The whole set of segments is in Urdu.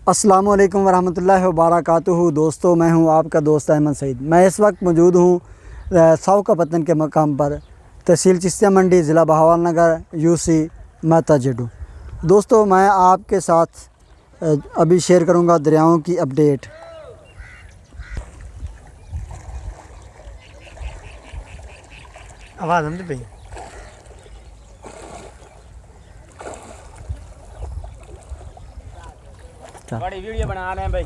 السلام علیکم ورحمۃ اللہ وبرکاتہ۔ دوستو، میں ہوں آپ کا دوست احمد سعید۔ میں اس وقت موجود ہوں ساؤکا پتن کے مقام پر، تحصیل چشتیہ منڈی، ضلع بہاول نگر، UC مہتا جڈو۔ دوستو، میں آپ کے ساتھ ابھی شیئر کروں گا دریاؤں کی اپڈیٹ۔ آواز ہم پہ بڑی ویڈیو بنا رہے ہیں بھائی۔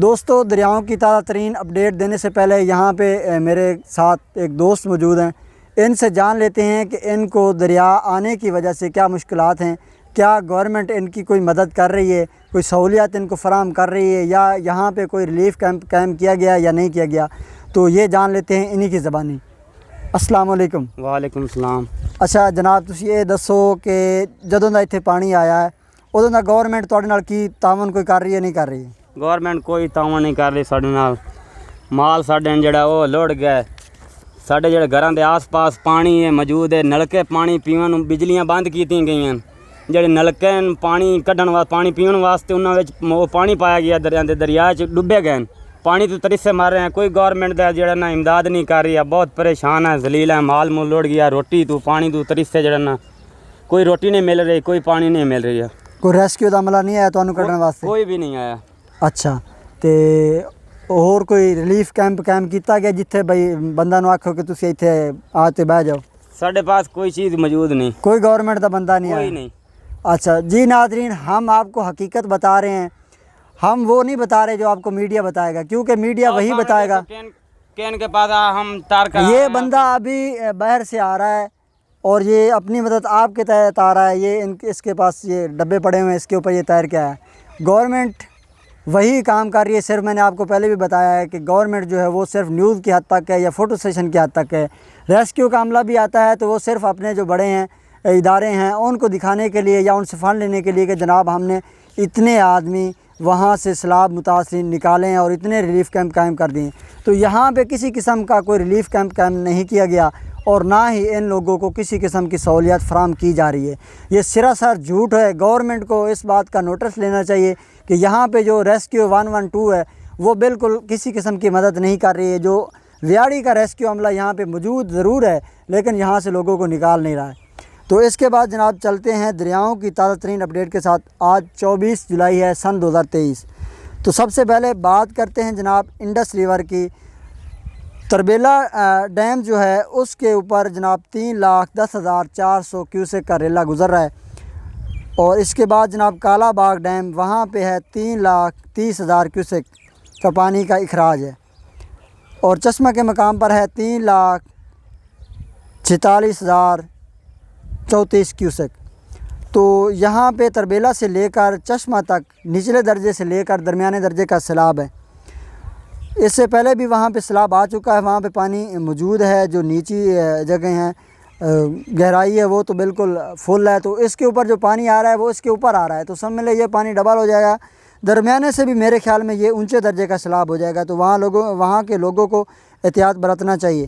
دوستو، دریاؤں کی تازہ ترین اپڈیٹ دینے سے پہلے یہاں پہ میرے ساتھ ایک دوست موجود ہیں۔ ان سے جان لیتے ہیں کہ ان کو دریا آنے کی وجہ سے کیا مشکلات ہیں، کیا گورنمنٹ ان کی کوئی مدد کر رہی ہے، کوئی سہولیات ان کو فراہم کر رہی ہے، یا یہاں پہ کوئی ریلیف کیمپ قائم کیا گیا یا نہیں کیا گیا۔ تو یہ جان لیتے ہیں انہی کی زبانی۔ السلام علیکم۔ وعلیکم السلام۔ اچھا جناب، تسی یہ دسو کہ جدوں دا اتنے پانی آیا ہے ادوں دا گورنمنٹ تواڈے نال کی تعاون کوئی کر رہی ہے نہیں کر رہی ہے؟ گورنمنٹ کوئی تعاون نہیں کر رہی ساڈے نال۔ مال ساڈے جڑا وہ لڑ گیا۔ ساڈے جڑے گھراں دے آس پاس پانی ہے موجود ہے، نلکے پانی پیون نوں بجلیاں بند کیتیاں گئیاں۔ جڑے نلکے پانی کڈھن واسطے پانی پیون واسطے انہاں وچ وہ پانی پایا گیا دریا چ ڈبے گئے۔ پانی تو ترسے مر رہے ہیں، کوئی گورنمنٹ دا جڑا نا امداد نہیں کر رہی ہے۔ بہت پریشان ہے، ذلیل ہے، مال مول لڑ گیا، روٹی تو پانی تو ترسے جڑا نا کوئی روٹی نہیں مل رہی، کوئی پانی نہیں مل رہی ہے۔ کوئی ریسکیو دا عملہ نہیں آیا تانوں کڈھن واسطے؟ کوئی بھی نہیں آیا۔ اچھا، تے اور کوئی ریلیف کیمپ قائم کیتا گیا جتھے بھئی بندہ نو آکھو کہ تسی ایتھے آ تے بہ جاؤ؟ ساڈے پاس کوئی چیز موجود نہیں، کوئی گورنمنٹ دا بندہ نہیں آیا؟ کوئی نہیں۔ اچھا جی ناظرین، ہم آپ کو حقیقت بتا رہے ہیں، ہم وہ نہیں بتا رہے جو آپ کو میڈیا بتائے گا، کیونکہ میڈیا وہی بتائے گا۔ کین کے پاس ہم تار کا یہ بندہ ابھی باہر سے آ رہا ہے اور یہ اپنی مدد آپ کے تحت آ رہا ہے۔ یہ اس کے پاس یہ ڈبے پڑے ہوئے ہیں، اس کے اوپر یہ تیر کے آیا ہے۔ گورنمنٹ وہی کام کر رہی ہے، صرف میں نے آپ کو پہلے بھی بتایا ہے کہ گورنمنٹ جو ہے وہ صرف نیوز کی حد تک ہے یا فوٹو سیشن کی حد تک ہے۔ ریسکیو کا عملہ بھی آتا ہے تو وہ صرف اپنے جو بڑے ہیں ادارے ہیں ان کو دکھانے کے لیے یا ان سے فنڈ لینے کے لیے کہ جناب ہم نے اتنے آدمی وہاں سے سیلاب متاثرین نکالے ہیں اور اتنے ریلیف کیمپ قائم کر دیے۔ تو یہاں پہ کسی قسم کا کوئی ریلیف کیمپ قائم نہیں کیا گیا اور نہ ہی ان لوگوں کو کسی قسم کی سہولیات فراہم کی جا رہی ہے۔ یہ سراسر جھوٹ ہے۔ گورنمنٹ کو اس بات کا نوٹس لینا چاہیے کہ یہاں پہ جو ریسکیو 112 ہے وہ بالکل کسی قسم کی مدد نہیں کر رہی ہے۔ جو ویاڑی کا ریسکیو عملہ یہاں پہ موجود ضرور ہے لیکن یہاں سے لوگوں کو نکال نہیں رہا ہے۔ تو اس کے بعد جناب چلتے ہیں دریاؤں کی تازہ ترین اپڈیٹ کے ساتھ۔ آج 24 جولائی ہے سن 2023۔ تو سب سے پہلے بات کرتے ہیں جناب انڈس ریور کی۔ تربیلا ڈیم جو ہے اس کے اوپر جناب 3,10,400 کیوسیک کا ریلا گزر رہا ہے، اور اس کے بعد جناب کالا باغ ڈیم وہاں پہ ہے 3,30,000 کیوسیک کا پانی کا اخراج ہے، اور چشمہ کے مقام پر ہے 3,46,034 کیوسیک۔ تو یہاں پہ تربیلا سے لے کر چشمہ تک نچلے درجے سے لے کر درمیانے درجے کا سیلاب ہے۔ اس سے پہلے بھی وہاں پہ سیلاب آ چکا ہے، وہاں پہ پانی موجود ہے۔ جو نیچی جگہ ہیں گہرائی ہے وہ تو بالکل فل ہے، تو اس کے اوپر جو پانی آ رہا ہے وہ اس کے اوپر آ رہا ہے، تو سب ملے یہ پانی ڈبل ہو جائے گا۔ درمیانے سے بھی میرے خیال میں یہ اونچے درجے کا سیلاب ہو جائے گا، تو وہاں کے لوگوں کو احتیاط برتنا چاہیے۔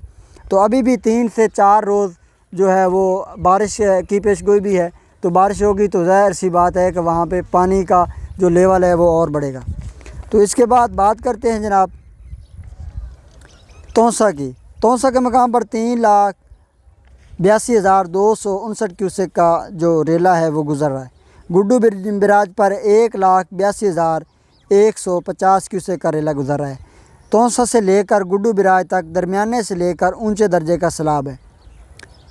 تو ابھی بھی 3 سے 4 روز جو ہے وہ بارش کی پیش گوئی بھی ہے، تو بارش ہوگی تو ظاہر سی بات ہے کہ وہاں پہ پانی کا جو لیول ہے وہ اور بڑھے گا۔ تو اس کے بعد بات کرتے ہیں جناب تونسا کی۔ تونسا کے مقام پر 3,82,259 کیوسیک کا جو ریلا ہے وہ گزر رہا ہے۔ گڈو براج پر 1,82,150 کیوسیک کا ریلا گزر رہا ہے۔ تونسا سے لے کر گڈو براج تک درمیانے سے لے کر اونچے درجے کا سیلاب ہے۔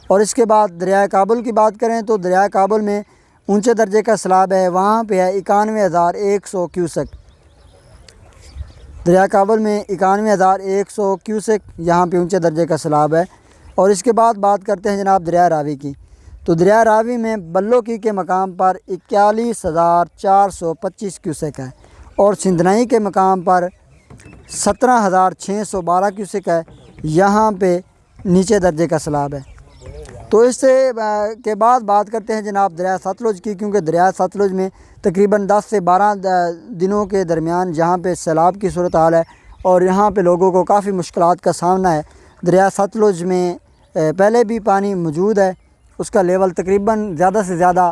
اور اس کے بعد دریائے کابل کی بات کریں تو دریائے کابل میں اونچے درجے کا سیلاب ہے، وہاں پہ ہے 91,100 کیوسیک۔ دریائے کابل میں 91,100 کیوسیک یہاں پہ اونچے درجے کا سیلاب ہے۔ اور اس کے بعد بات کرتے ہیں جناب دریائے راوی کی۔ تو دریائے راوی میں بلو کی کے مقام پر 41,425 کیوسیک ہے، اور سندھنائی کے مقام پر 17,612 کیوسیک ہے، یہاں پہ نیچے درجے کا سیلاب ہے۔ تو اس سے کے بعد بات کرتے ہیں جناب دریائے ستلج کی، کیونکہ دریائے ستلج میں تقریباً 10 سے 12 دنوں کے درمیان جہاں پہ سیلاب کی صورتحال ہے اور یہاں پہ لوگوں کو کافی مشکلات کا سامنا ہے۔ دریائے ستلج میں پہلے بھی پانی موجود ہے، اس کا لیول تقریباً زیادہ سے زیادہ